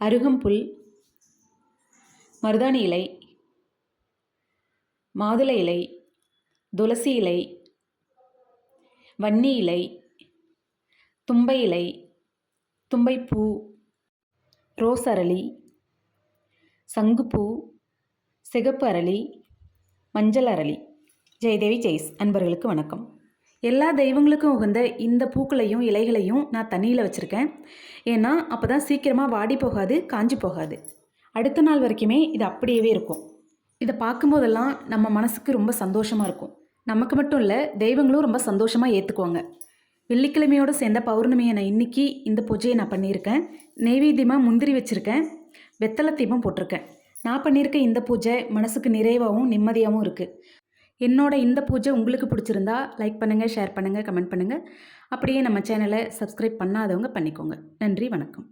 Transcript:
அருகம்புல், மருதாணி இலை, மாதுளை இலை, துளசி இலை, வன்னி இலை, தும்பை இலை, தும்பைப்பூ, ரோஸ் அரளி, சங்குப்பூ, சிகப்பு அரளி, மஞ்சள் அரளி. ஜெயதேவி ஜெய்ஸ் அன்பர்களுக்கு வணக்கம். எல்லா தெய்வங்களுக்கும் உகந்த இந்த பூக்களையும் இலைகளையும் நான் தண்ணியில் வச்சுருக்கேன். ஏன்னா அப்போ தான் சீக்கிரமாக வாடி போகாது, காஞ்சி போகாது. அடுத்த நாள் வரைக்குமே இது அப்படியே இருக்கும். இதை பார்க்கும்போதெல்லாம் நம்ம மனசுக்கு ரொம்ப சந்தோஷமாக இருக்கும். நமக்கு மட்டும் இல்லை, தெய்வங்களும் ரொம்ப சந்தோஷமாக ஏற்றுக்குவாங்க. வெள்ளிக்கிழமையோடு சேர்ந்த பௌர்ணமியை இன்னைக்கு இந்த பூஜையை நான் பண்ணியிருக்கேன். நெய்வேத்தியமாக முந்திரி வச்சுருக்கேன், வெத்தலை தீபம் போட்டிருக்கேன். நான் பண்ணியிருக்க இந்த பூஜை மனசுக்கு நிறைவாகவும் நிம்மதியாகவும் இருக்குது. என்னோட இந்த பூஜை உங்களுக்கு பிடிச்சிருந்தா லைக் பண்ணுங்கள், ஷேர் பண்ணுங்கள், கமெண்ட் பண்ணுங்கள். அப்படியே நம்ம சேனலை சப்ஸ்கிரைப் பண்ணாதவங்க பண்ணிக்கோங்க. நன்றி, வணக்கம்.